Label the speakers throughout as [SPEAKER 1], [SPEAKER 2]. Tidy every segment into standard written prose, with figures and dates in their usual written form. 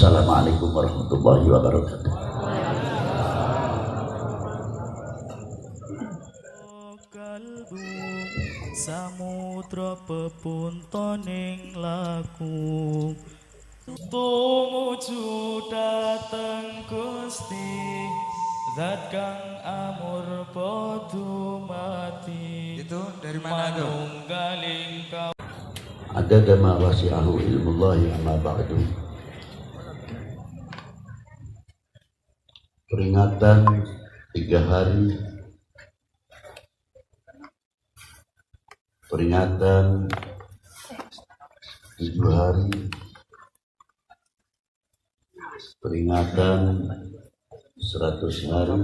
[SPEAKER 1] Wassalamualaikum warahmatullahi wabarakatuh.
[SPEAKER 2] Samudra pepuntoning laku tumuju dateng Gusti zat kang amur podo mati.
[SPEAKER 3] Itu dari mana tuh?
[SPEAKER 2] Manunggaling kau
[SPEAKER 1] Ada dama wasi'ahu ilmullahi amma ba'du. Peringatan 3 hari, peringatan 7 hari, peringatan 100 hari,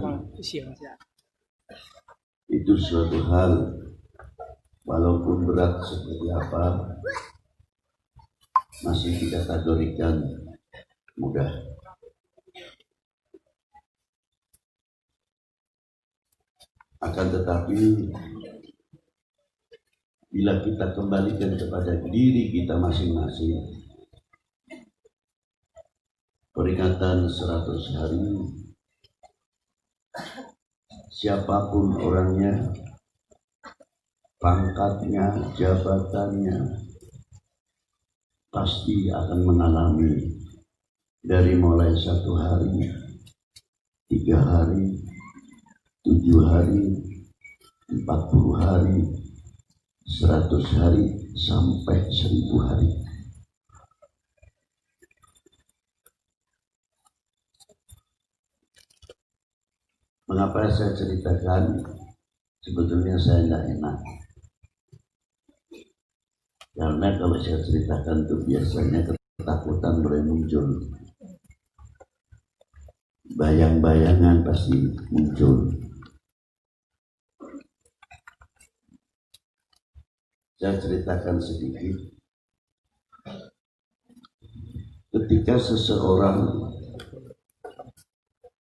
[SPEAKER 1] itu suatu hal walaupun berat seperti apa masih dikategorikan mudah. Akan tetapi bila kita kembalikan kepada diri kita masing-masing, peringatan 100 hari, siapapun orangnya, pangkatnya, jabatannya, pasti akan mengalami dari mulai 1 hari, 3 hari, 7 hari, 40 hari, 100 hari, sampai 1000 hari. Mengapa saya ceritakan? Sebetulnya saya tidak enak. Karena kalau saya ceritakan itu biasanya ketakutan mulai muncul. Bayang-bayangan pasti muncul. Saya ceritakan sedikit. Ketika seseorang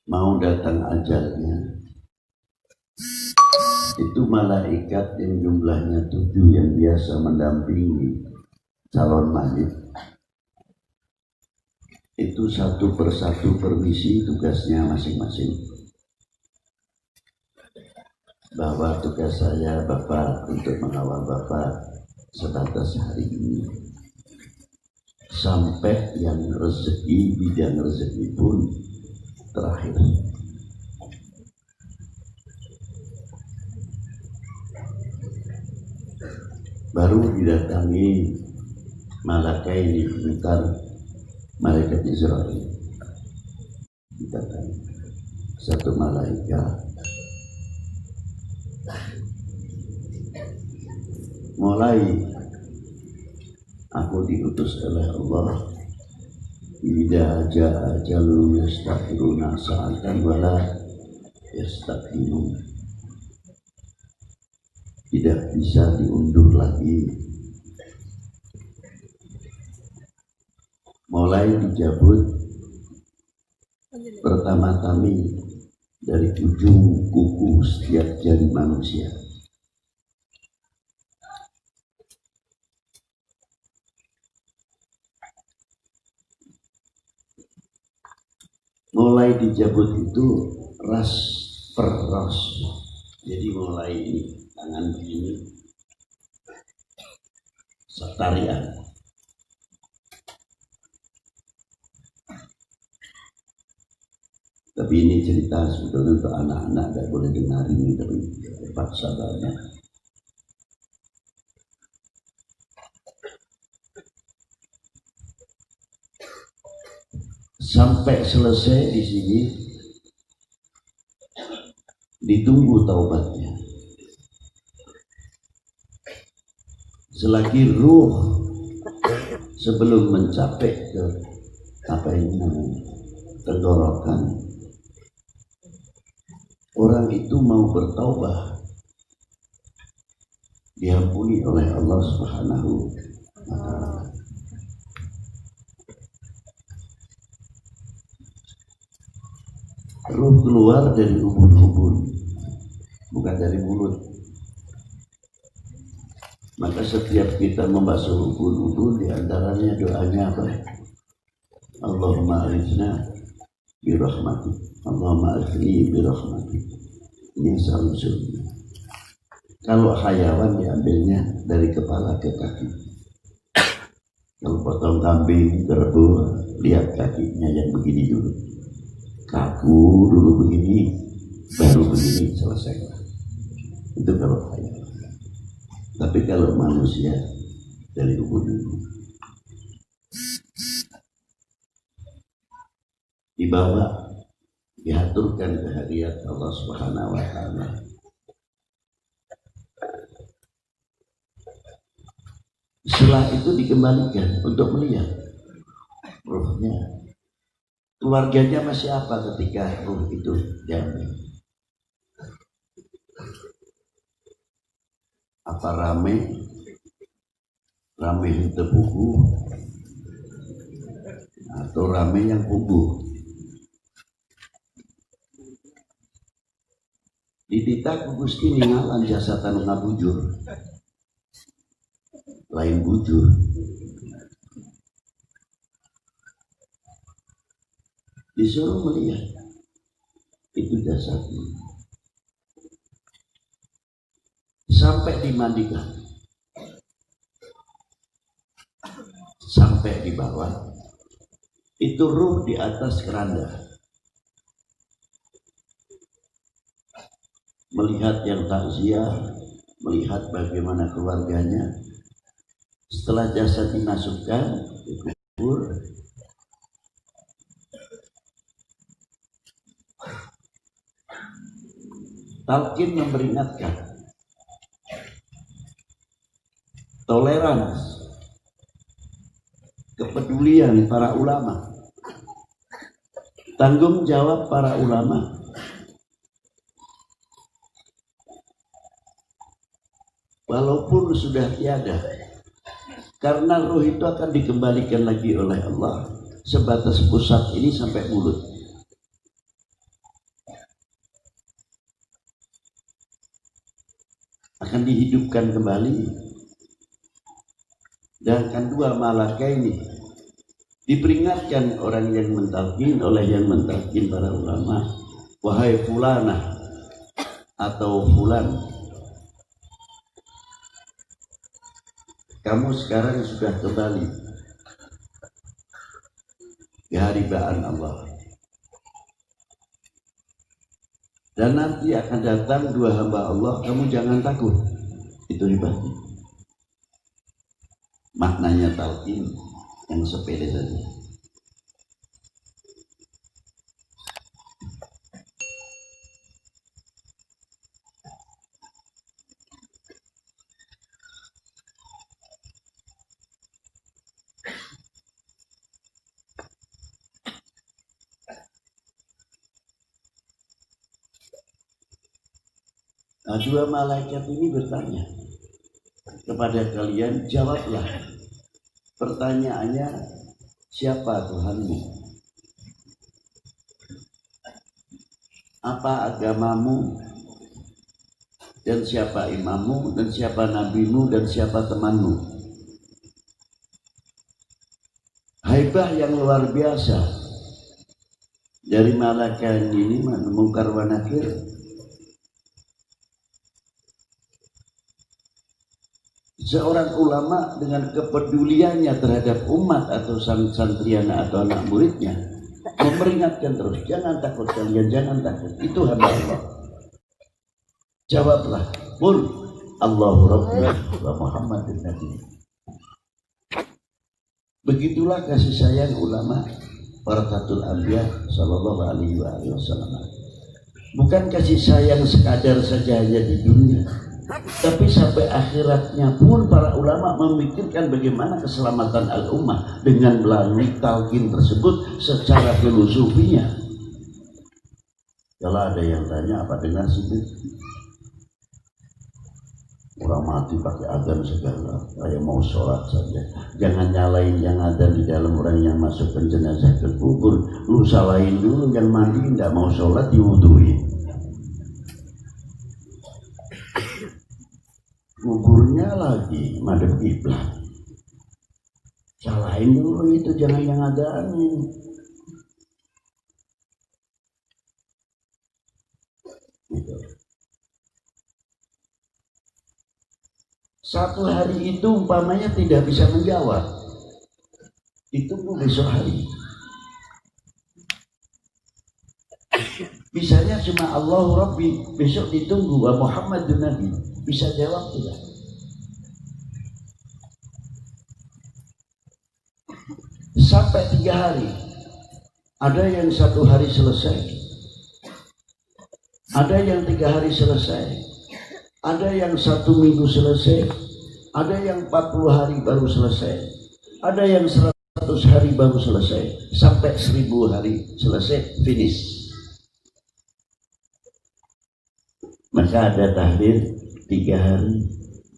[SPEAKER 1] mau datang ajalnya, itu malaikat yang jumlahnya 7 yang biasa mendampingi calon mayit, itu satu persatu permisi tugasnya masing-masing. Bahwa tugas saya Bapak untuk mengawal Bapak sebatas hari ini, sampai yang rezeki, bidang rezeki pun terakhir. Baru didatangi malaikat ini, bentar, malaikat Israel didatangi satu malaikat. Mulai aku diutus oleh Allah, idza jaa ajalun yastakhiruna sa'atan wala yastaqdimun. Tidak bisa diundur lagi. Mulai dijabut pertama-tama dari ujung kuku setiap jari manusia. Mulai dijabut itu ras per ras. Jadi mulai ini tangan begini, tarian. Tapi ini cerita sebetulnya untuk anak-anak, tidak boleh dengar ini, tapi terpaksa banyak. Sampai selesai di sini, ditunggu taubatnya. Selagi ruh sebelum mencapai ke apa ini namanya tenggorokan, orang itu mau bertaubat, diampuni oleh Allah Subhanahu wa Ta'ala. Ruh keluar dari ubun-ubun, bukan dari mulut. Maka setiap kita membasuh ubun-ubun, diantaranya doanya apa? Allahumma arifna birahmatik, Allahumma arifni birahmatik. Ini asal usulnya. Kalau hayawan diambilnya dari kepala ke kaki. Kalau potong kambing, kerbau, lihat kakinya yang begini dulu, kaku dulu begini, baru begini, selesai. Itu kalau hayawan. Tapi kalau manusia dari ubun-ubun dibawa, diaturkan ke hadirat Allah Subhanahu wa Ta'ala. Setelah itu dikembalikan untuk melihat ruhnya, keluarganya masih apa ketika ruh itu diambil. Apa rame yang terbuku atau rame yang kubu. Ditita Gusti ningalan jasatan ngabujur, lain bujur. Disuruh melihat itu jasadnya. Sampai dimandikan, sampai di bawah, itu ruh di atas keranda. Melihat yang takziah, melihat bagaimana keluarganya. Setelah jasad dimasukkan, dikubur, talqin memperingatkan, toleransi, kepedulian para ulama, tanggung jawab para ulama. Walaupun sudah tiada, karena ruh itu akan dikembalikan lagi oleh Allah sebatas pusat ini sampai mulut. Akan dihidupkan kembali. Dan kedua malaikat ini diperingatkan orang yang mentalkin oleh yang mentalkin para ulama. Wahai fulanah atau fulan, kamu sekarang sudah kembali ke haribaan Allah. Dan nanti akan datang dua hamba Allah, kamu jangan takut. Itu hebatnya. Maknanya talqin yang sepele saja. Nah, dua malaikat ini bertanya kepada kalian, jawablah. Pertanyaannya, siapa Tuhanmu? Apa agamamu? Dan siapa imammu? Dan siapa nabimu? Dan siapa temanmu? Haibah yang luar biasa dari malaikat ini, Munkar wa Nakir. Seorang ulama dengan kepeduliannya terhadap umat atau santriana atau anak muridnya memperingatkan terus, jangan takut kalian, jangan takut, itu hamba Allah. Jawablah, qul Allahu Rabbi wa Muhammadun Nabi. Begitulah kasih sayang ulama Warakatul Anbiya sallallahu alaihi wasallam. Bukan kasih sayang sekadar saja hanya di dunia, tapi sampai akhiratnya pun para ulama memikirkan bagaimana keselamatan al-ummah dengan melalui talqin tersebut secara filosofinya. Kalau ada yang tanya, apa dengar sih? Orang mati pakai azan segala, kayak mau sholat saja. Jangan nyalain yang ada di dalam orang yang masukkan jenazah ke kubur. Lu salahin dulu yang mandi nggak mau sholat diwuduin. Kuburnya lagi madhep kiblat. Salahin dulu itu, jangan yang ada angin. Gitu. Satu hari itu umpamanya tidak bisa menjawab, ditunggu besok hari. Misalnya cuma Allahu Rabbi, besok ditunggu wa Muhammadun Nabi, bisa jawab tidak? Sampai 3 hari. Ada yang 1 hari selesai, ada yang 3 hari selesai, ada yang 1 minggu selesai, ada yang 40 hari baru selesai, ada yang 100 hari baru selesai, sampai 1000 hari selesai, finish. Maka ada tahdir 3 hari,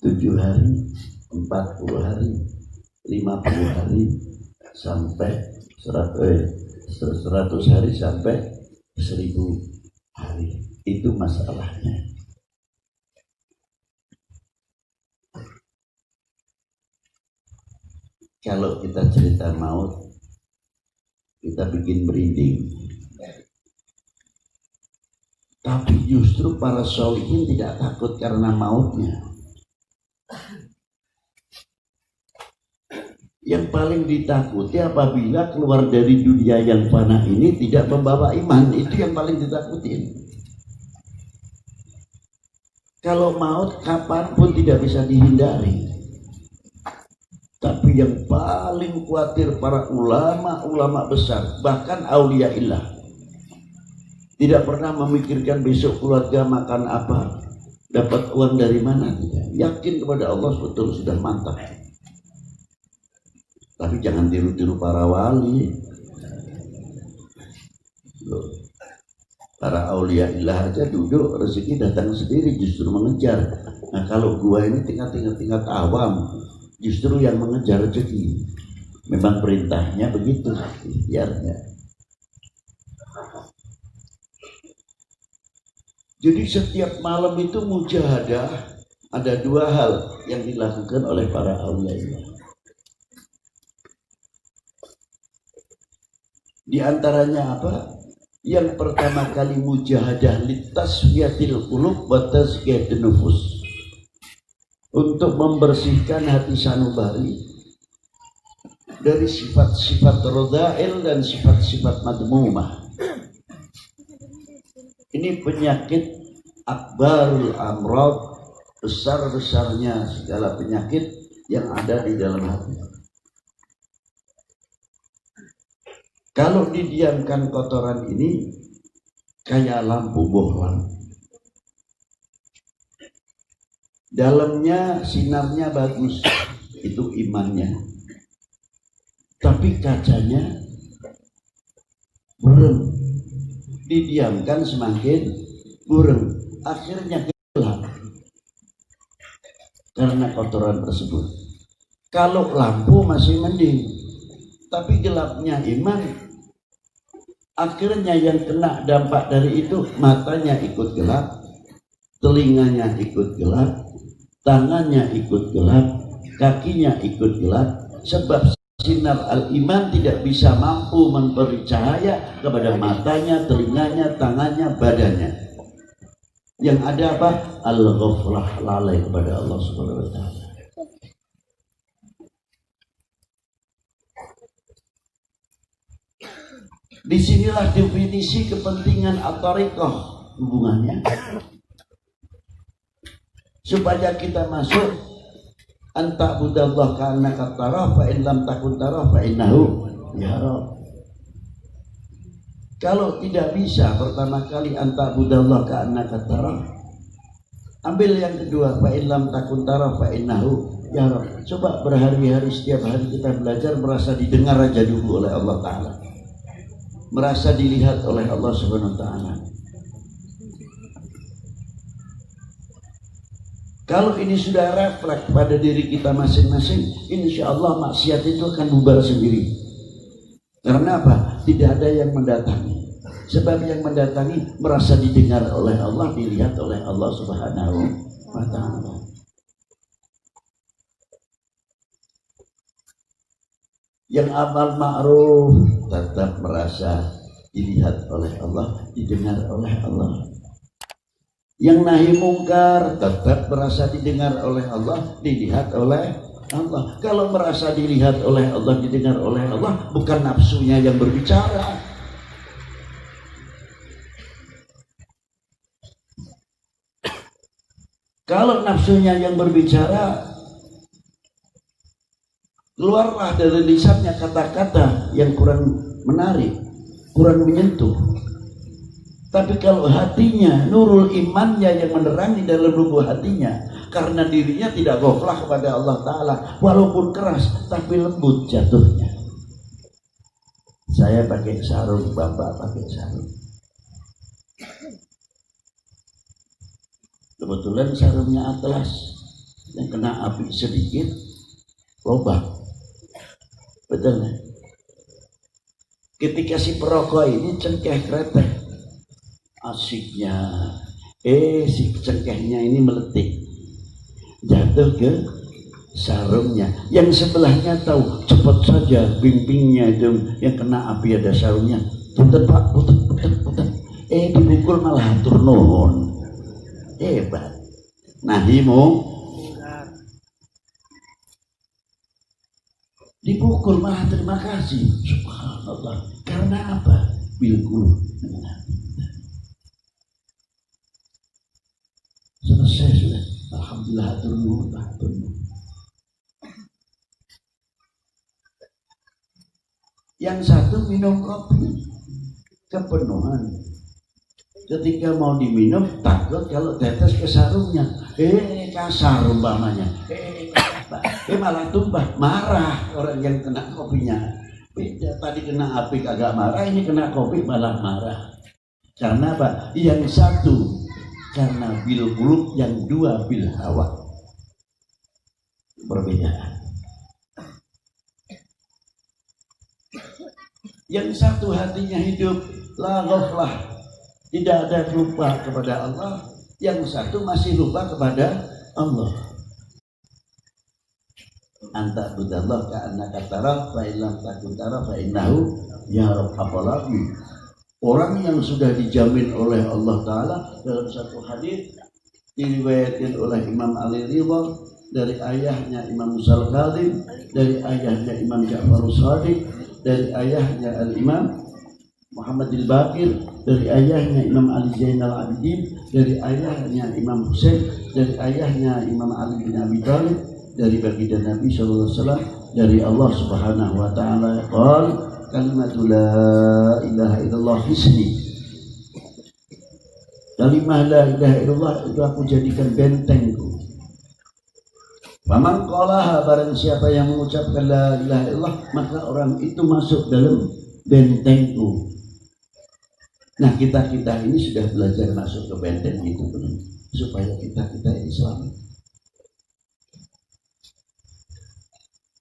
[SPEAKER 1] 7 hari, 40 hari, 50 hari, sampai 100 hari sampai 1000 hari. Itu masalahnya. Kalau kita cerita maut, kita bikin merinding. Tapi justru para sholihin tidak takut karena mautnya. Yang paling ditakuti apabila keluar dari dunia yang fana ini tidak membawa iman, itu yang paling ditakuti. Kalau maut kapanpun tidak bisa dihindari. Tapi yang paling khawatir para ulama-ulama besar, bahkan aulia illah, tidak pernah memikirkan besok keluarga makan apa, dapat uang dari mana, tidak. Yakin kepada Allah betul sudah mantap. Tapi jangan tiru-tiru para wali. Loh, para aulia ilah aja duduk, rezeki datang sendiri, justru mengejar. Nah kalau gua ini tingkat awam, justru yang mengejar rezeki. Memang perintahnya begitu, ikhtiarnya. Jadi setiap malam itu mujahadah, ada 2 hal yang dilakukan oleh para aulia ilah. Di antaranya apa? Yang pertama kali mujahadah litasfiyatil qulub wa tazkiyatun nufus. Untuk membersihkan hati sanubari dari sifat-sifat radha'il dan sifat-sifat madmumah. Ini penyakit akbarul amrad, besar-besarnya segala penyakit yang ada di dalam hati. Kalau didiamkan kotoran ini kayak lampu bohlam. Dalamnya sinarnya bagus, itu imannya. Tapi kacanya burem. Didiamkan semakin burem. Akhirnya gelap karena kotoran tersebut. Kalau lampu masih mending, tapi gelapnya iman, akhirnya yang kena dampak dari itu matanya ikut gelap, telinganya ikut gelap, tangannya ikut gelap, kakinya ikut gelap. Sebab sinar al-iman tidak bisa mampu memberi cahaya kepada matanya, telinganya, tangannya, badannya. Yang ada apa? Al-ghaflah, lalai kepada Allah Subhanahu wa ta'ala. Disinilah definisi kepentingan at-tariqah, hubungannya. Supaya kita masuk anta budallah ka'annaka tarah fa in lam takun tarah fa innahu yarah. Kalau tidak bisa pertama kali anta budallah ka'annaka tarah, ambil yang kedua fa in lam takun tarah fa innahu yarah. Coba berhari-hari setiap hari kita belajar merasa didengar aja dulu oleh Allah Ta'ala, merasa dilihat oleh Allah Subhanahu wa ta'ala. Kalau ini sudah refleks pada diri kita masing-masing, insya Allah maksiat itu akan bubar sendiri. Karena apa? Tidak ada yang mendatangi. Sebab yang mendatangi merasa didengar oleh Allah, dilihat oleh Allah Subhanahu wa ta'ala. Yang amal ma'ruf tetap merasa dilihat oleh Allah, didengar oleh Allah. Yang nahi mungkar tetap merasa didengar oleh Allah, dilihat oleh Allah. Kalau merasa dilihat oleh Allah, didengar oleh Allah, bukan nafsunya yang berbicara. Kalau nafsunya yang berbicara, keluarlah dari lisannya kata-kata yang kurang menarik, kurang menyentuh. Tapi kalau hatinya, nurul imannya yang menerangi dalam lubuk hatinya, karena dirinya tidak ghaflah kepada Allah Ta'ala, walaupun keras tapi lembut jatuhnya. Saya pakai sarung, bapak pakai sarung. Kebetulan sarungnya atlas, yang kena api sedikit lobang. Betul nggak? Ketika si perokok ini cengkeh kretek, asiknya si cengkehnya ini meletik, jatuh ke sarungnya. Yang sebelahnya tahu, cepat saja bimbingnya dong, yang kena api ada sarungnya. Punten pak, punten. Dipukul malah hatur nuhun. Hebat. Nahimu dipukul malah terima kasih. Subhanallah. Karena apa? Bilkul. Selesai sudah. Alhamdulillah hatur nuhun. Yang satu minum kopi kepenuhan. Ketika mau diminum takut kalau tetes ke sarungnya, kasar umpamanya, malah tumpah, marah orang yang kena kopinya. Beda, tadi kena api kagak marah, ini kena kopi malah marah. Karena apa? Yang satu karena bil qulub, yang dua bil hawa. Perbedaan. Yang satu hatinya hidup la ghaflah, tidak ada lupa kepada Allah. Yang satu masih lupa kepada Allah. Anta budallah ka'annaka tarah fa illam takun tarah fa innahu yarab. Apalagi orang yang sudah dijamin oleh Allah Ta'ala dalam satu hadis diriwayatkan oleh Imam Ali Ridha, dari ayahnya Imam Musa al-Kadhim, dari ayahnya Imam Ja'far al-Shadiq, dari ayahnya Al-Imam Muhammad al-Baqir, dari ayahnya Imam Ali Zainal Abidin, dari ayahnya Imam Husain, dari ayahnya Imam Ali bin Abi Thalib, dari baginda Nabi sallallahu alaihi wasallam, dari Allah Subhanahu wa taala, qol kalimatu la ilaha illallah hisni. Kalimat la ilaha illallah itu aku jadikan bentengku. Faman qalaha, barang siapa yang mengucapkan la ilaha illallah, maka orang itu masuk dalam bentengku. Nah, kita ini sudah belajar masuk ke benteng itu belum? Supaya kita ini selamat.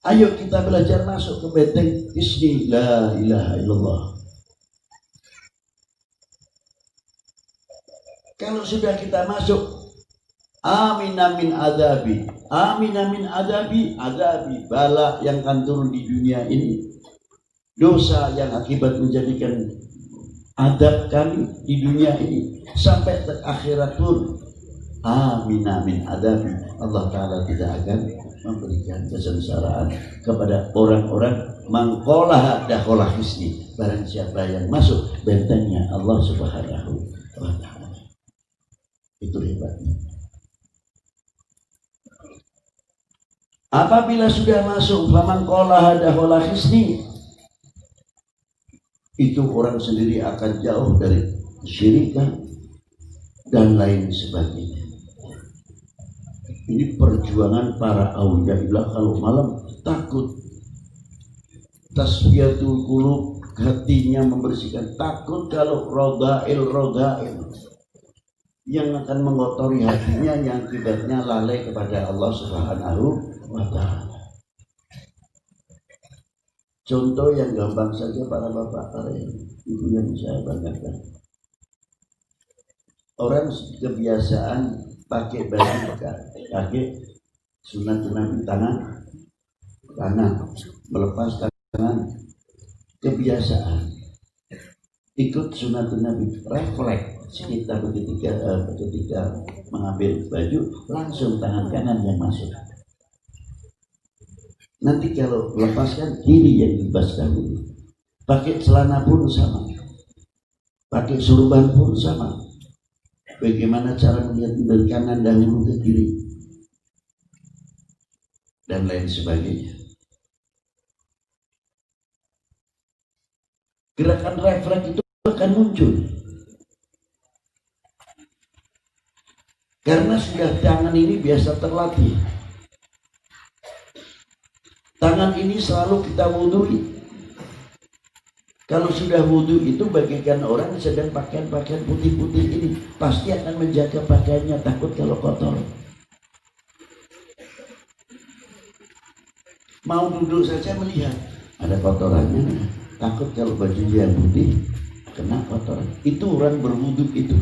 [SPEAKER 1] Ayo kita belajar masuk ke benteng ismi la ilaha illallah. Kalau sudah kita masuk, amina min adabi, amina min adabi, adabi bala yang akan turun di dunia ini, dosa yang akibat menjadikan adab kami di dunia ini sampai ke akhirat pun, amina min adabi, Allah Ta'ala tidak akan memberikan kesengsaraan kepada orang-orang mangkolah dakholah hisni, barang siapa yang masuk bentengnya Allah Subhanahu wa Ta'ala. Itu hebatnya. Apabila sudah masuk famangkolah dakholah hisni, itu orang sendiri akan jauh dari kesyirikan dan lain sebagainya. Ini perjuangan para auliyaillah. Kalau malam takut, tasfiyatul qulub, hatinya membersihkan. Takut kalau rodail yang akan mengotori hatinya, yang akibatnya lalai kepada Allah Subhanahu wa Ta'ala. Contoh yang gampang saja para bapak, para ibu yang saya banggakan. Orang kebiasaan pakai baju bekas, pakai sunat di tangan kanan, melepas tangan, kebiasaan. ikut sunatun Nabi, refleks kita ketika mengambil baju langsung tangan kanan yang masuk. Nanti kalau lepaskan kiri yang dibas dahulu. Pakai celana pun sama, pakai surban pun sama. Bagaimana cara melihat dari kanan dahulu ke kiri dan lain sebagainya. Gerakan refleks itu akan muncul karena sudah tangan ini biasa terlatih. Tangan ini selalu kita wudhui. Kalau sudah wudhu itu bagaikan orang sedang pakaian-pakaian putih-putih ini, pasti akan menjaga pakaiannya, takut kalau kotor. Mau duduk saja melihat ada kotorannya, takut kalau bajunya yang putih kena kotoran. Itu orang berwudhu itu.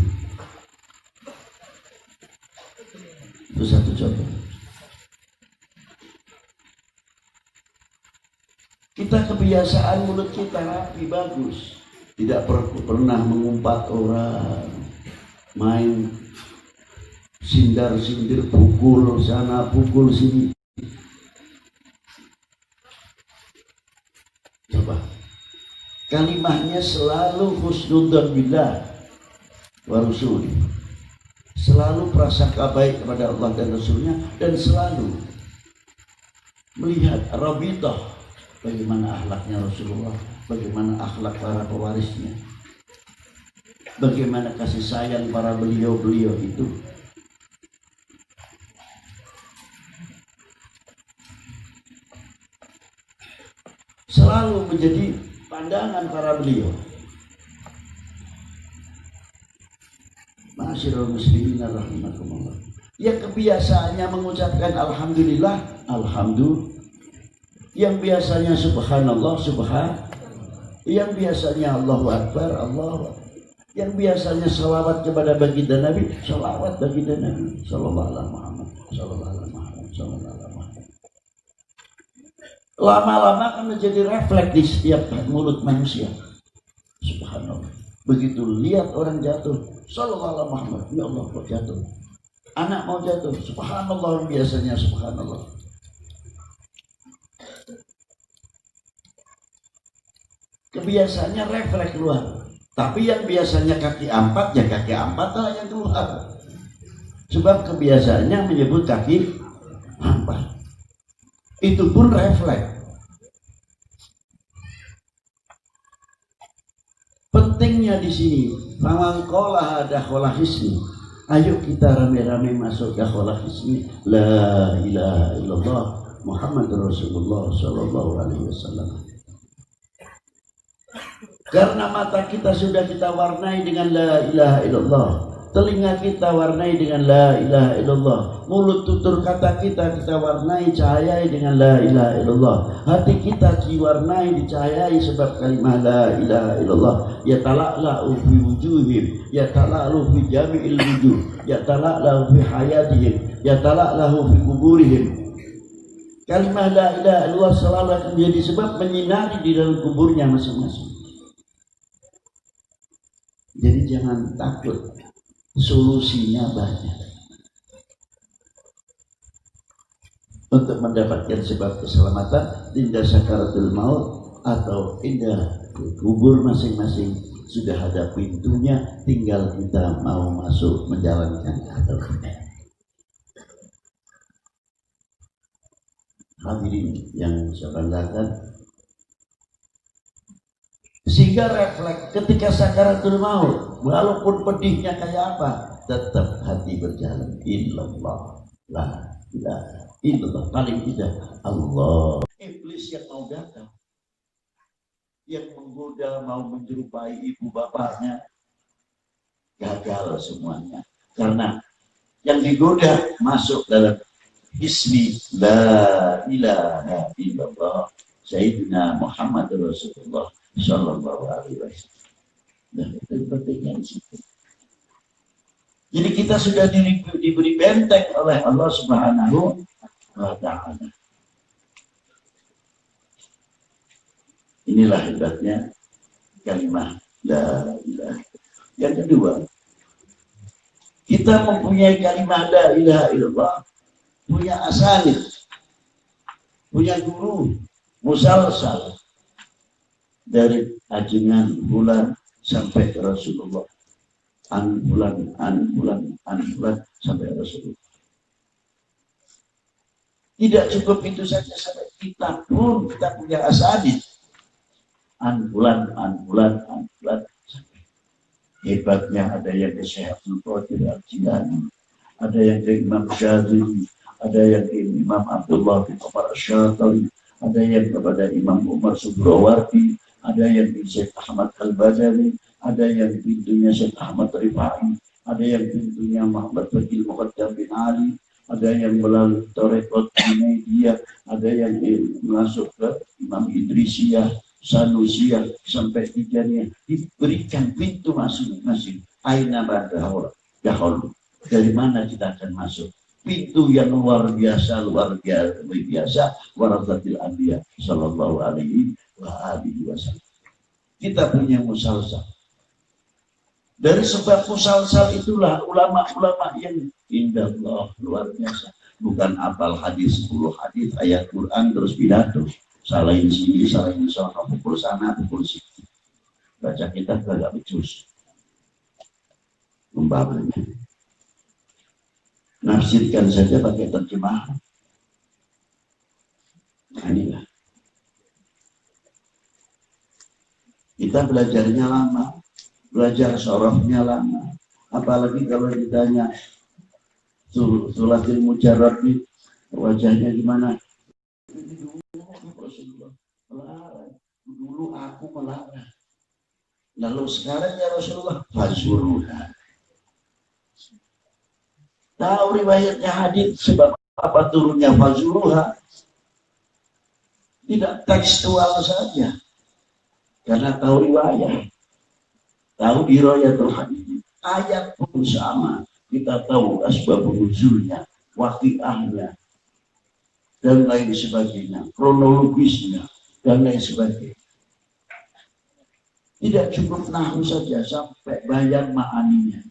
[SPEAKER 1] Itu satu contoh. Kita kebiasaan mulut kita rapi, bagus. Tidak pernah mengumpat orang, main sindar-sindir, pukul sana, pukul sini. Coba. Kalimahnya selalu husnudzon billah wa rasuli. Selalu prasangka baik kepada Allah dan Rasulnya, dan selalu melihat rabithah, bagaimana akhlaknya Rasulullah, bagaimana akhlak para pewarisnya, bagaimana kasih sayang para beliau-beliau itu. Selalu menjadi pandangan para beliau. Ma'asyiral muslimin rahimakumullah. Yang kebiasaannya mengucapkan alhamdulillah, alhamdulillah. Yang biasanya subhanallah, yang biasanya Allahu Akbar, Allah, yang biasanya salawat kepada baginda Nabi, salawat baginda Nabi, sallallahu alaihi Muhammad, sallallahu alaihi Muhammad, sallallahu alaihi Muhammad. Lama-lama akan menjadi refleks di setiap mulut manusia. Subhanallah. Begitu lihat orang jatuh, sallallahu alaihi Muhammad, ya Allah kok jatuh. Anak mau jatuh, subhanallah, biasanya subhanallah. Kebiasaannya refleks keluar. Tapi yang biasanya kaki empat, ya kaki empat lah yang keluar. Sebab kebiasaannya menyebut kaki empat. Itu pun refleks. Pentingnya di sini, famangkola dakhola hisni. Ayo kita rame-rame masuk dakhola hisni. La ilaha illallah Muhammad Rasulullah sallallahu alaihi wasallam. Karena mata kita sudah kita warnai dengan la ilaha illallah, telinga kita warnai dengan la ilaha illallah, mulut tutur kata kita warnai cahayai dengan la ilaha illallah, hati kita diwarnai dicahayai sebab kalimah la ilaha illallah. Ya tala'la'u fi wujuhim, ya tala'lu fi jami'il wujuh, ya tala'lu fi hayatihim, ya tala'lu fi kuburihim. Kalimah la ilaha illallah selalu akan menjadi sebab menyinari di dalam kuburnya masing-masing. Jadi jangan takut, solusinya banyak. Untuk mendapatkan sebab keselamatan indah sakaratul maut atau indah kubur masing-masing sudah ada pintunya, tinggal kita mau masuk menjalankan atau tidak. Hadirin yang saya banggakan, sehingga refleks ketika sakaratul maut, walaupun pedihnya kayak apa, tetap hati berjalan. Illallah, la ilaha illallah, paling tidak Allah. Iblis yang mau datang, yang menggoda, mau menyerupai ibu bapaknya, gagal semuanya. Karena yang digoda masuk dalam ismi la ilaha illallah Sayyidina Muhammad Rasulullah sallallahu alaihi wasallam. Dan itu pentingnya di situ. Jadi kita sudah diberi benteng oleh Allah Subhanahu wa ta'ala. Inilah hebatnya kalimah La ilaha. Yang kedua, kita mempunyai kalimat la ilaha illallah, punya asanid, punya guru musalsal dari ajengan bulan sampai ke Rasulullah, an bulan sampai Rasulullah. Tidak cukup itu saja, sampai kita pun kita punya asanid, an bulan. Hebatnya ada yang ke Syekh Abdul Qadir Al-Jilani, ada yang ke Imam Syadzili, ada yang ke Imam Abdullah bin Umar Asy-Syatili, ada yang kepada Imam Umar Subrowardi, ada yang di Syekh Ahmad Al-Badawi, ada yang pintunya Syekh Ahmad Rifai, ada yang pintunya Muhammad Bakil Muqaddam bin Ali, ada yang melalui Tarekat Junaidiyah, ada yang masuk ke Imam Idrisiyah, Sanusiyah, sampai tiganya diberikan pintu masing-masing. Aina badahul, dari mana kita akan masuk? Pintu yang luar biasa, warasatil anbiya sallallahu alaihi wasallam. Kita punya musalsal. Dari sebab musalsal itulah ulama-ulama yang indallah luar biasa. Bukan apal hadis 10 hadis ayat Quran terus pidato. Salahin sini, salahin sana, pukul sana, pukul sini. Baca kitab agak becus. Umpamanya. Nafsirkan saja pakai terjemahan. Nah, inilah. Kita belajarnya lama, belajar sorofnya lama. Apalagi kalau ditanya Sulatil Mujarrad, wajahnya gimana? Rasulullah melarang. Dulu aku melarang. Lalu sekarang ya Rasulullah, fazuruha. Tahu riwayatnya hadis sebab apa turunnya fazuruha? Tidak tekstual saja. Karena tahu riwayat. Tahu riwayatul hadis. Ayat pun sama. Kita tahu asbabun nuzulnya, waqi'ahnya, dan lain sebagainya, kronologisnya, dan lain sebagainya. Tidak cukup nahu saja, sampai bayar ma'aninya.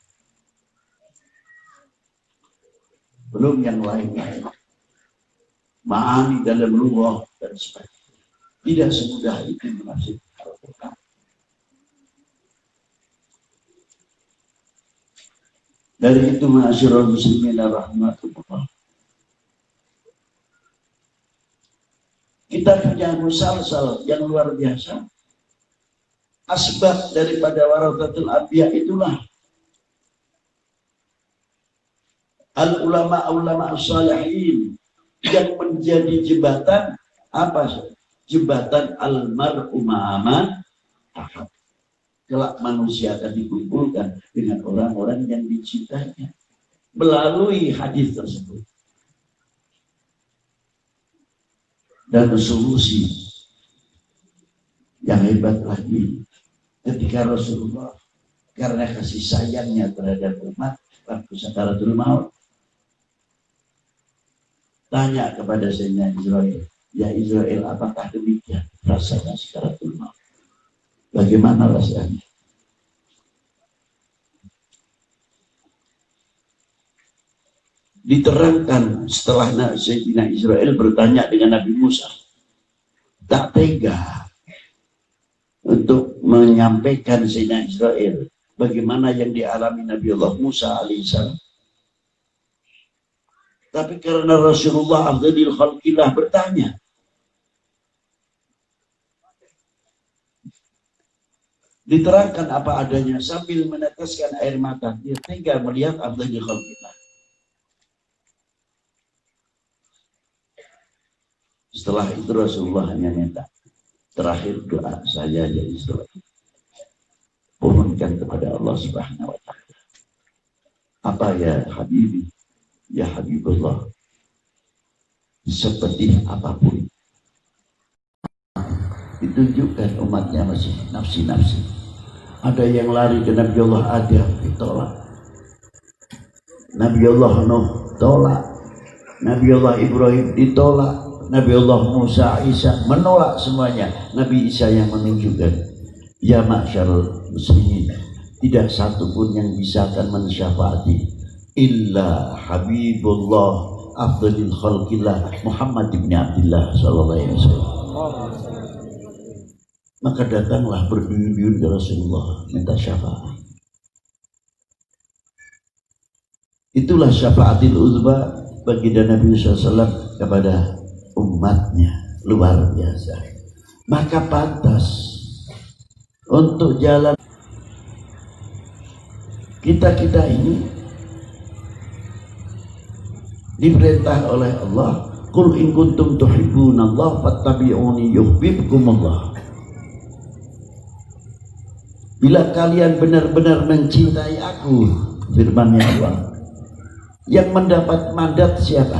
[SPEAKER 1] Belum yang lain-lain. Ma'ani dalam lughah dan sebagainya. Tidak semudah itu menafsirkan Al-Quran. Dari itu ma'asyiral muslimin rahmatullah. Kita punya musalsal yang luar biasa. Asbab daripada warasatul anbiya itulah al-ulama as-salihin yang menjadi jembatan apa? Jembatan al-mar'u ma'aman ahab. Kelak manusia akan dikumpulkan dengan orang-orang yang dicintainya melalui hadis tersebut. Dan solusi yang hebat lagi ketika Rasulullah karena kasih sayangnya terhadap umat waktu sakaratul maut tanya kepada Sayyidina Israel, ya Israel, apakah demikian rasanya sakaratul maut? Bagaimana rasanya? Diterangkan setelah Sayyidina Israel bertanya dengan Nabi Musa, tak tega untuk menyampaikan Sayyidina Israel bagaimana yang dialami Nabi Allah Musa alaihissalam. Tapi karena Rasulullah afdhalil khalqillah bertanya, diterangkan apa adanya sambil meneteskan air mata. Dia tega melihat afdhalil khalqillah. Setelah itu Rasulullah hanya minta, terakhir doa saya ya Israel, mohonkan kepada Allah Subhanahu wa ta'ala. Apa ya Habibi, ya Habibullah, seperti apapun ditunjukkan umatnya masih nafsi-nafsi. Ada yang lari ke Nabi Allah Adam, ditolak. Nabi Allah Nuh tolak. Nabi Allah Ibrahim ditolak. Nabi Allah Musa, Isa menolak semuanya. Nabi Isa yang menunjukkan, Ya ma'syarul muslimin, tidak satu pun yang bisa akan mensyafaati illa Habibullah afdalil khalqillah Muhammad ibn Abdullah sallallahu alaihi wasallam. Maka datanglah berduyun-duyun ke Rasulullah minta syafaat. Itulah syafaatil uzma baginda Nabi SAW kepada umatnya, luar biasa. Maka pantas untuk jalan kita ini diperintah oleh Allah, qul in kuntum tuhibbunallah fattabi'uni yuhibbukumullah. Bila kalian benar-benar mencintai aku, firman-Nya Allah, yang mendapat mandat siapa?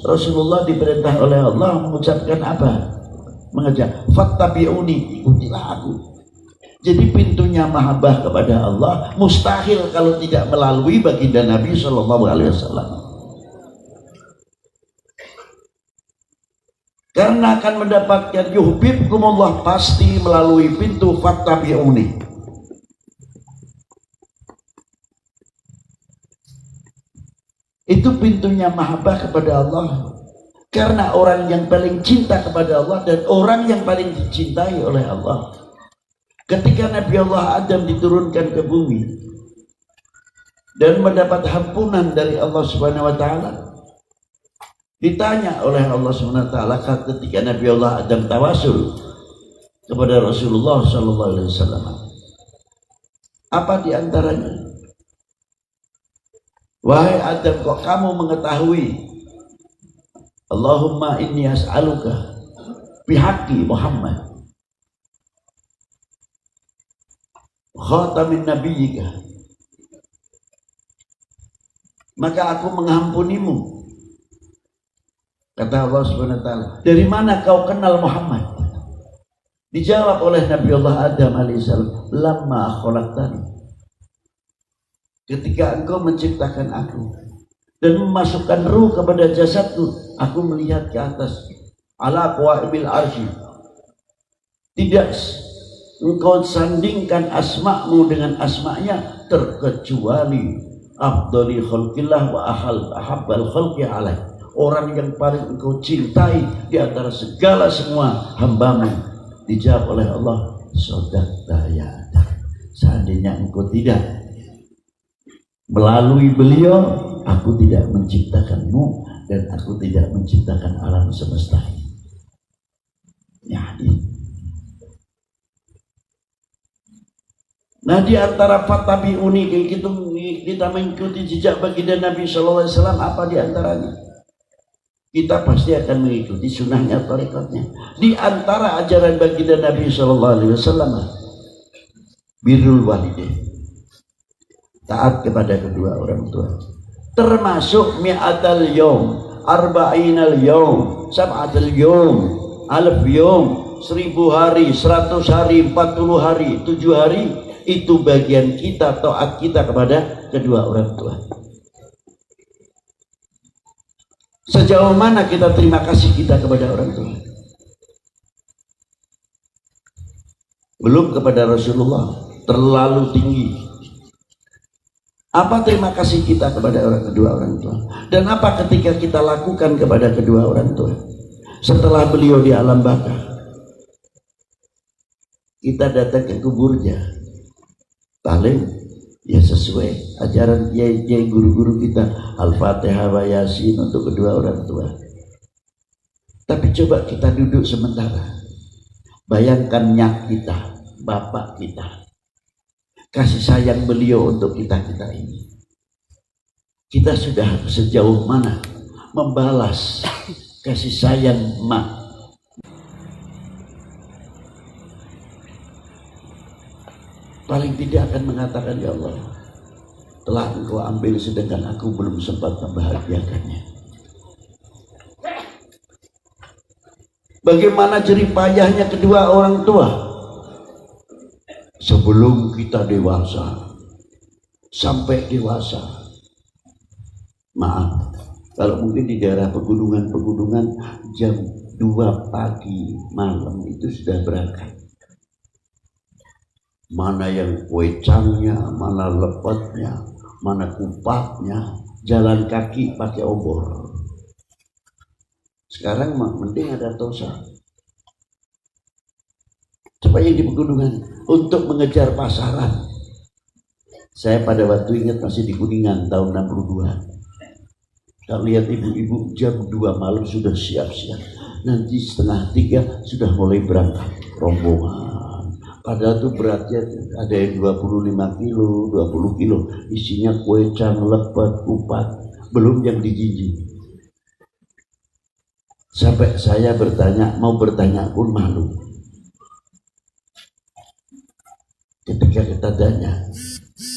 [SPEAKER 1] Rasulullah diperintah oleh Allah mengucapkan apa? Mengajak fattabi'uni, ikutilah aku. Jadi pintunya mahabbah kepada Allah mustahil kalau tidak melalui baginda Nabi Shallallahu Alaihi Wasallam. Karena akan mendapatkan yuhibbukumullah pasti melalui pintu fattabi'uni. Itu pintunya mahabbah kepada Allah. Karena orang yang paling cinta kepada Allah dan orang yang paling dicintai oleh Allah. Ketika Nabi Allah Adam diturunkan ke bumi dan mendapat ampunan dari Allah Subhanahu wa taala, ditanya oleh Allah Subhanahu wa taala ketika Nabi Allah Adam tawasul kepada Rasulullah sallallahu alaihi wasallam, apa di antaranya? Wahai Adam, kok kamu mengetahui? Allahumma inni as'aluka bihaqqi Muhammad khatamin nabiyyika, maka aku mengampunimu. Kata Allah Subhanahu wa taala, dari mana kau kenal Muhammad? Dijawab oleh Nabi Allah Adam alaihissalam, lamma khalaqtani, ketika engkau menciptakan aku dan memasukkan ruh kepada jasadku, aku melihat ke atas ala qawaimil arsy, tidak engkau sandingkan asma'mu dengan asma'nya terkecuali afdali khalqillah wa ahabbal khalqi alaih, orang yang paling engkau cintai di antara segala semua hambamu. Dijawab oleh Allah, sadaqta ya Adam, seandainya engkau tidak melalui beliau, aku tidak menciptakanmu dan aku tidak menciptakan alam semesta ini. Ya, nah di antara fattabi'uni kayak gitu, kita mengikuti jejak baginda Nabi Shallallahu Alaihi Wasallam, apa di antaranya? Kita pasti akan mengikuti sunnahnya, tarikatnya. Di antara ajaran baginda Nabi Shallallahu Alaihi Wasallam, birrul walidain, taat kepada kedua orang tua, termasuk mi'atal yawm, arba'inal yawm, sab'atal yawm, alf yawm, 1000 hari, 100 hari, 40 hari, 7 hari. Itu bagian kita, taat kita kepada kedua orang tua. Sejauh mana kita terima kasih kita kepada orang tua? Belum kepada Rasulullah, terlalu tinggi. Apa terima kasih kita kepada kedua orang tua? Dan apa ketika kita lakukan kepada kedua orang tua setelah beliau di alam baka? Kita datang ke kuburnya, paling ya sesuai ajaran kiai guru-guru kita, Al-Fatihah wa Yasin untuk kedua orang tua. Tapi coba kita duduk sementara, bayangkan nyak kita, bapak kita, kasih sayang beliau untuk kita ini. Kita sudah sejauh mana membalas kasih sayang mak? Paling tidak akan mengatakan, ya Allah, telah engkau ambil sedangkan aku belum sempat membahagiakannya. Bagaimana jerih payahnya kedua orang tua sebelum kita dewasa, sampai dewasa. Maaf, kalau mungkin di daerah pegunungan jam 2 pagi malam itu sudah berangkat. mana yang kuecangnya, mana lepetnya, mana kupatnya, jalan kaki pakai obor. Sekarang mah mending ada tosa. Coba yang di pegunungan untuk mengejar pasaran. Saya pada waktu ingat masih di Kuningan tahun 62. Kalau lihat ibu-ibu jam 2 malam sudah siap-siap. Nanti setengah 3 sudah mulai berangkat rombongan. Padahal itu beratnya ada yang 25 kilo, 20 kilo. Isinya kue cang, lepet, kupat. Belum yang digigit. Sampai saya mau bertanya pun malu. Ketika kita tanya,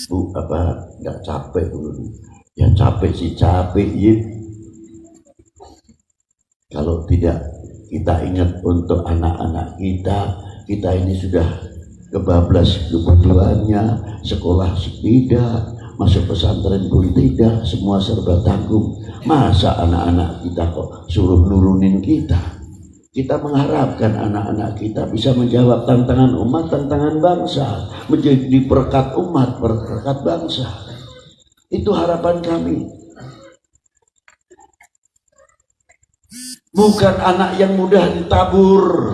[SPEAKER 1] Bu, apa nggak capek dulu? Ya capek sih, capek ya. Kalau tidak kita ingat untuk anak-anak kita ini sudah kebablas kebutuhannya, sekolah tidak, masuk pesantren pun tidak, semua serba tanggung. Masa anak-anak kita kok suruh nurunin kita? Kita mengharapkan anak-anak kita bisa menjawab tantangan umat, tantangan bangsa, menjadi berkat umat, berkat bangsa. Itu harapan kami. Bukan anak yang mudah ditabur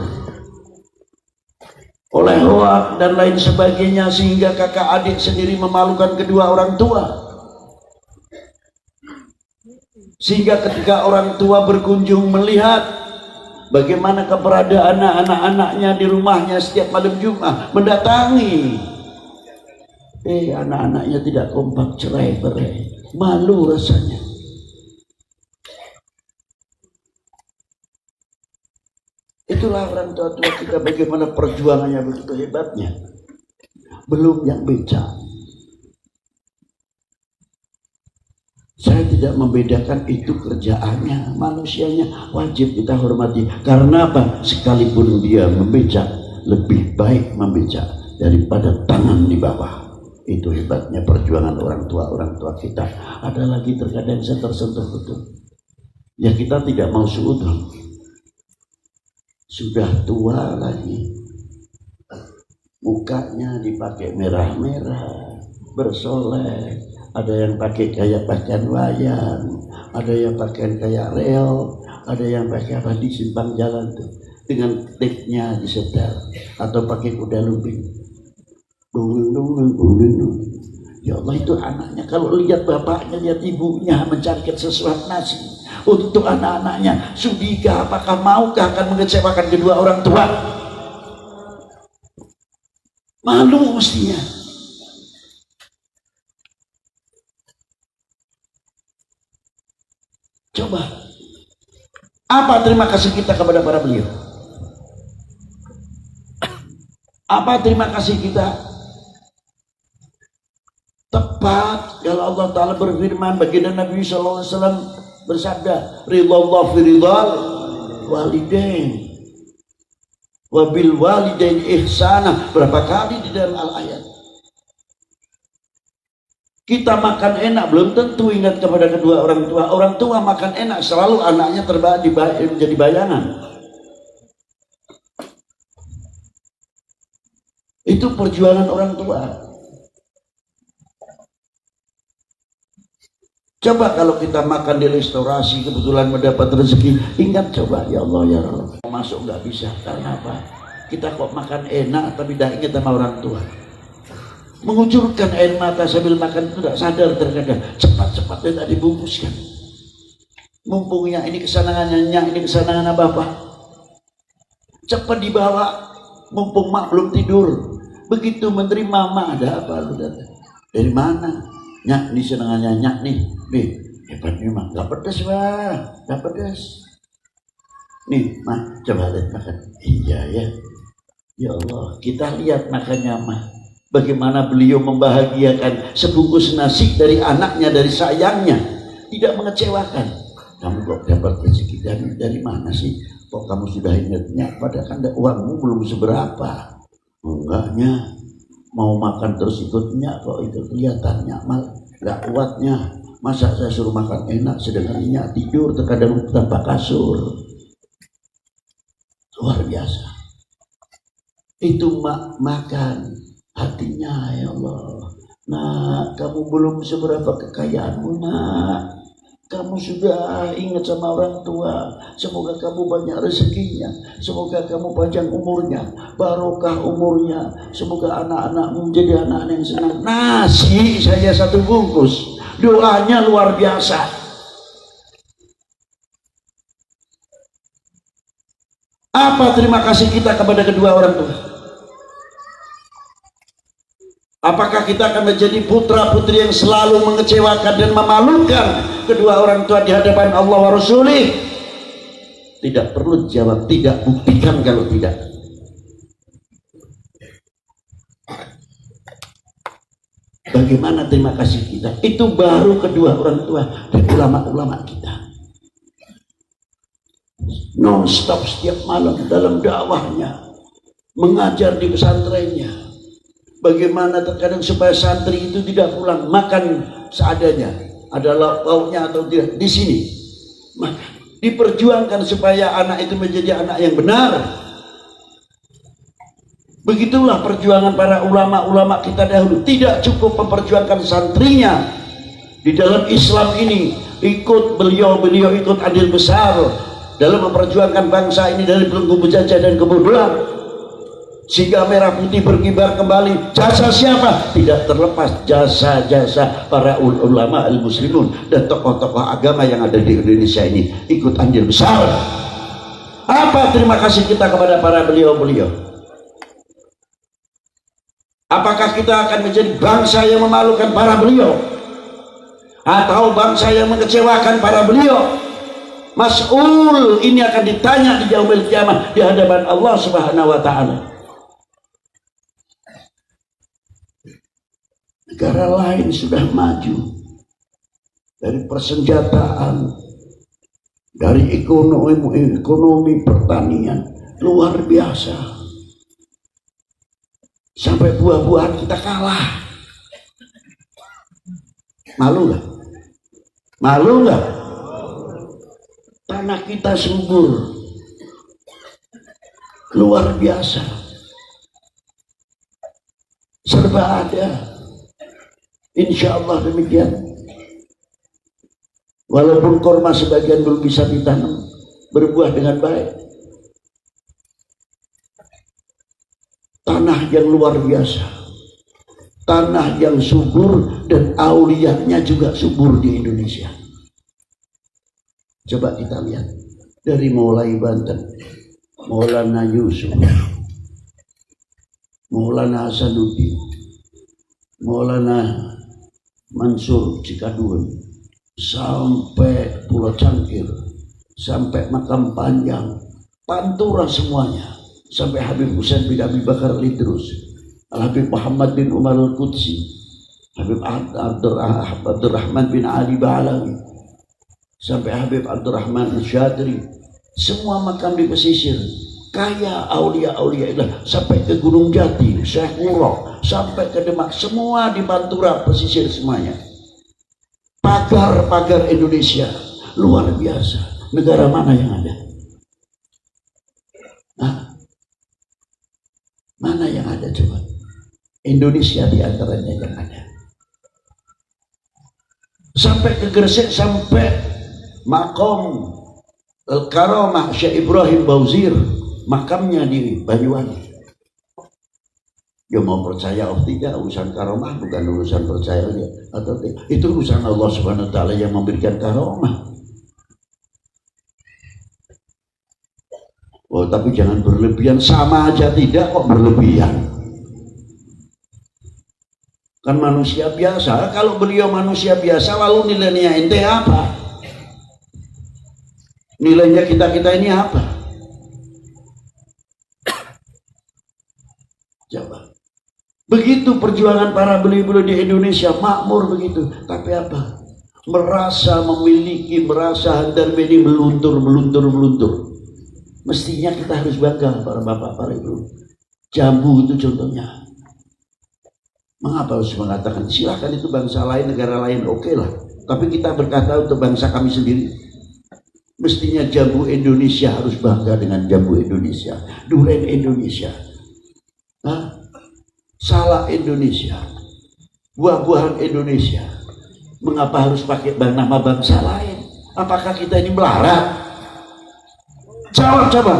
[SPEAKER 1] oleh hoak dan lain sebagainya sehingga kakak adik sendiri memalukan kedua orang tua. Sehingga ketika orang tua berkunjung melihat bagaimana keberadaan anak-anaknya di rumahnya setiap malam Jumat, mendatangi. Anak-anaknya tidak kompak, cerai-berai. Malu rasanya. Itulah orang tua-tua kita bagaimana perjuangannya begitu hebatnya. Belum yang becak. Saya tidak membedakan itu kerjaannya, manusianya wajib kita hormati. Karena apa? Sekalipun dia membecak, lebih baik membecak daripada tangan di bawah. Itu hebatnya perjuangan orang tua kita. Ada lagi terkadang saya tersentuh betul. Ya kita tidak mau suudon. Sudah tua lagi. Mukanya dipakai merah-merah, bersolek. Ada yang pakai kayak pakaian wayang, ada yang pakaian kayak rel, ada yang pakai apa di simpang jalan tuh dengan tiknya disetel atau pakai kuda lumping. Ya Allah, itu anaknya kalau lihat bapaknya, lihat ibunya mencarikan sesuatu nasi untuk anak-anaknya. Sudikah, apakah maukah akan mengecewakan kedua orang tua? Malu mestinya. Coba, apa terima kasih kita kepada para beliau? Apa terima kasih kita? Tepat kalau Allah Ta'ala berfirman, baginda Nabi SAW bersabda, ridallah fi ridal walidain wabil walidain ihsana. Berapa kali di dalam al-ayat. Kita makan enak belum tentu ingat kepada kedua orang tua. Orang tua makan enak selalu anaknya menjadi bayangan. Itu perjuangan orang tua. Coba kalau kita makan di restorasi kebetulan mendapat rezeki, ingat coba, ya Allah ya Allah. Masuk nggak bisa karena apa? Kita kok makan enak tapi tidak ingat sama orang tua. Mengucurkan air mata sambil makan itu tidak sadar terkadang. Cepat-cepat tidak dibungkuskan. Mumpungnya ini kesenangannya, ini kesenangan bapak. Cepat dibawa. Mumpung mak belum tidur. Begitu menerima mak, ada apa lu datang? Dari mana? Nyak, ini senangannya nyak nih. Nih, hebatnya mak. Gak pedas wah, gak pedas. Nih mak, coba lihat makan. Iya ya. Ya Allah, kita lihat makannya mak. Bagaimana beliau membahagiakan sebungkus nasi dari anaknya, dari sayangnya, tidak mengecewakan. Kamu kok dapat rezeki dari mana sih? Kok kamu sudah ingatnya? Padahal kan uangmu belum seberapa. Enggaknya, mau makan terus ikutnya kok itu kelihatannya mal nggak kuatnya. Masa saya suruh makan enak sedangkan tidur terkadang tanpa kasur. Luar biasa. Itu makan. hatinya, ya Allah. Nak, kamu belum seberapa kekayaanmu, nak. Kamu sudah ingat sama orang tua. Semoga kamu banyak rezekinya. Semoga kamu panjang umurnya, barokah umurnya. Semoga anak-anakmu menjadi anak-anak yang senang. Nasi saya 1 bungkus. Doanya luar biasa. Apa terima kasih kita kepada kedua orang tua? Apakah kita akan menjadi putra-putri yang selalu mengecewakan dan memalukan kedua orang tua di hadapan Allah wa Rasulih? Tidak perlu jawab tidak, buktikan kalau tidak. Bagaimana terima kasih kita? Itu baru kedua orang tua dan ulama-ulama kita. Non-stop setiap malam dalam dakwahnya, mengajar di pesantrennya. Bagaimana terkadang supaya santri itu tidak pulang makan seadanya, ada lauknya atau tidak, di sini diperjuangkan supaya anak itu menjadi anak yang benar. Begitulah perjuangan para ulama-ulama kita dahulu. Tidak cukup memperjuangkan santrinya di dalam Islam ini, beliau ikut andil besar dalam memperjuangkan bangsa ini dari belenggu penjajah dan kebodohan, sehingga merah putih berkibar kembali. Jasa siapa? Tidak terlepas jasa-jasa para ulama al-muslimun dan tokoh-tokoh agama yang ada di Indonesia ini ikut andil besar. Apa terima kasih kita kepada para beliau-beliau? Apakah kita akan menjadi bangsa yang memalukan para beliau, atau bangsa yang mengecewakan para beliau? Mas'ul ini akan ditanya di yaumil qiyamah di hadapan Allah Subhanahu wa taala. Negara lain sudah maju dari persenjataan, dari ekonomi pertanian luar biasa, sampai buah-buahan kita kalah. Malu nggak? Malu nggak? Tanah kita subur, luar biasa, serba ada. Insya Allah demikian. Walaupun korma sebagian belum bisa ditanam, berbuah dengan baik. Tanah yang luar biasa, tanah yang subur, dan auliyahnya juga subur di Indonesia. Coba kita lihat dari mulai Banten, Maulana Yusuf, Maulana Hasanuddin, Maulana Mansur Cikadun, sampai Pulau Cangkir, sampai Makam Panjang, Pantura semuanya, sampai Habib Husain bin Abi Bakar Al-Idrus, Habib Muhammad bin Umar Al-Qudsi, Habib Abdurrahman bin Ali Ba'alawi, sampai Habib Abdurrahman Al-Syadri, semua makam di pesisir. Kaya aulia-aulia ilah, sampai ke Gunung Jati, Syekh Murok, sampai ke Demak, semua di Pantura pesisir semuanya. Pagar-pagar Indonesia luar biasa. Negara mana yang ada? Nah, mana yang ada coba? Indonesia di antaranya yang ada. Sampai ke Gresik, sampai makom Al-Karamah Syekh Ibrahim Bauzir, makamnya di Banyuwangi. Ya mau percaya atau tidak, urusan karomah bukan urusan percaya atau tidak. Itu urusan Allah Subhanahu wa taala yang memberikan karomah. Oh, tapi jangan berlebihan, sama aja tidak kok berlebihan. Kan manusia biasa. Kalau beliau manusia biasa, lalu nilainya ente apa? Nilainya kita ini apa? Coba. Begitu perjuangan para beliau-beliau di Indonesia, makmur begitu. Tapi apa? Merasa memiliki, merasa handal beni meluntur. Mestinya kita harus bangga para bapak, para ibu. Jambu itu contohnya. Mengapa harus mengatakan? Silahkan itu bangsa lain, negara lain, oke lah. Tapi kita berkata untuk bangsa kami sendiri. Mestinya jambu Indonesia harus bangga dengan jambu Indonesia. Duren Indonesia. Salak bangsa Indonesia, buah-buahan Indonesia, mengapa harus pakai nama bangsa lain? Apakah kita ini melarat? Jawab coba.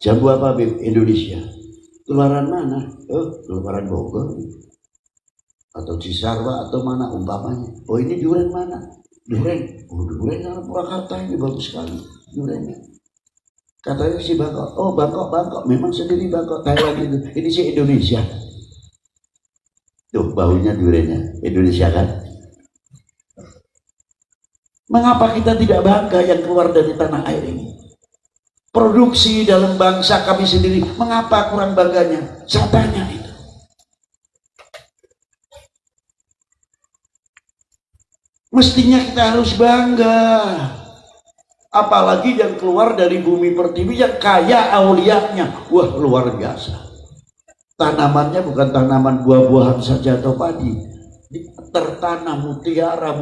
[SPEAKER 1] Jambu apa Bib? Indonesia. Keluaran mana? Oh, keluaran Bogor atau Cisarua atau mana umpamanya. Oh, ini duren mana? Duren. Oh, duren dari Purwakarta, ini bagus sekali durennya. Katanya si Bangkok. Oh, Bangkok. Memang sendiri Bangkok, Thailand itu. Ini sih Indonesia. Tuh baunya durennya Indonesia kan? Mengapa kita tidak bangga yang keluar dari tanah air ini? Produksi dalam bangsa kami sendiri, mengapa kurang bangganya? Saya tanya itu. Mestinya kita harus bangga. Apalagi yang keluar dari bumi pertiwi yang kaya auliyanya. Wah, luar biasa. Tanamannya bukan tanaman buah-buahan saja atau padi. Tertanam mutiara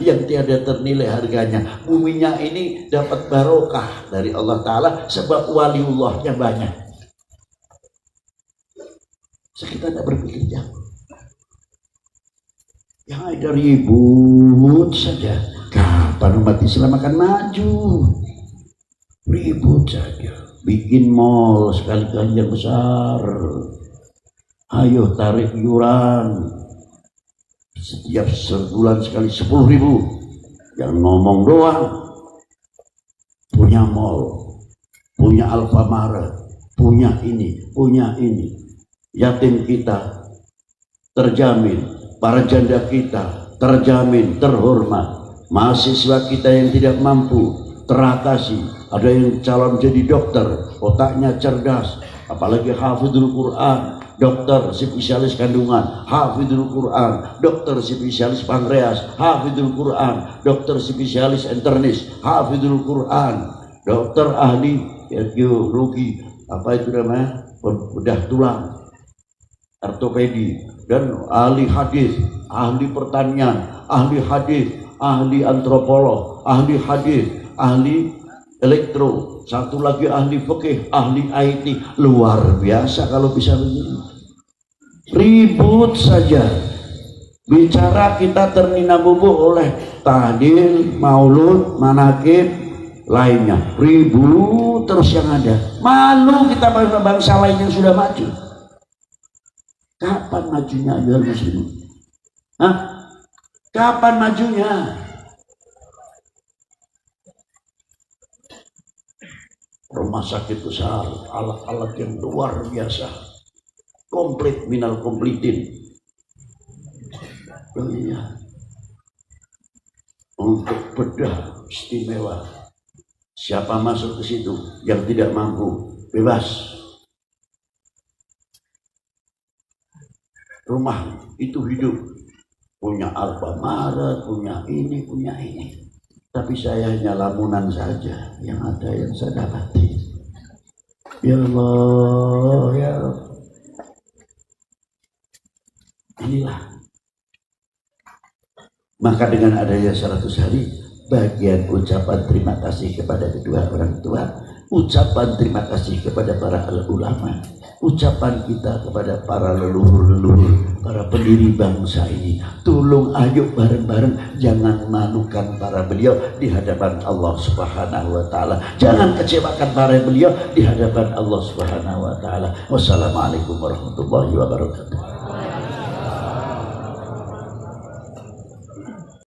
[SPEAKER 1] yang tiada ternilai harganya. Buminya ini dapat barokah dari Allah Ta'ala sebab waliullahnya banyak. Kita tidak berpikir jauh. Yang ada ribut saja. Kapan umat Islam akan maju? Ribut saja. Bikin mall sekali-kali yang besar. Ayo tarik iuran. Setiap sebulan sekali 10.000. Yang ngomong doang. Punya mall, punya Alfamart, punya ini. Yatim kita terjamin, para janda kita terjamin, terhormat. Mahasiswa kita yang tidak mampu teratasi. Ada yang calon jadi dokter, otaknya cerdas, apalagi hafidhul Quran. Dokter spesialis kandungan, hafidhul Quran. Dokter spesialis pankreas, hafidhul Quran. Dokter spesialis internis, hafidhul Quran. Dokter ahli rugi, apa itu namanya, bedah tulang, ortopedi, dan ahli hadis, ahli pertanian, ahli hadis, ahli antropolog, ahli hadis, ahli elektro, satu lagi ahli fikih, ahli IT. Luar biasa kalau bisa begini. Ribut saja. Bicara kita ternina bubuk oleh tahlil, maulud, manakib lainnya. Ribut terus yang ada. Malu kita bangsa lain yang sudah maju. Kapan majunya ayyuhal muslimin? Hah? Kapan majunya? Rumah sakit besar, alat-alat yang luar biasa, komplit minal komplitin. Oh iya. Untuk bedah istimewa. Siapa masuk ke situ yang tidak mampu, bebas. Rumah itu hidup, punya Alfamart, punya ini. Tapi saya hanya lamunan saja yang ada yang saya dapati. Ya Allah, ya Allah. Inilah. Maka dengan adanya 100 hari, bagian ucapan terima kasih kepada kedua orang tua, ucapan terima kasih kepada para ulama, ucapan kita kepada para leluhur-leluhur, para pendiri bangsa ini. Tolong ayo bareng-bareng, jangan malukan para beliau di hadapan Allah Subhanahu wa taala. Jangan kecewakan para beliau di hadapan Allah Subhanahu wa taala. Wassalamualaikum warahmatullahi wabarakatuh.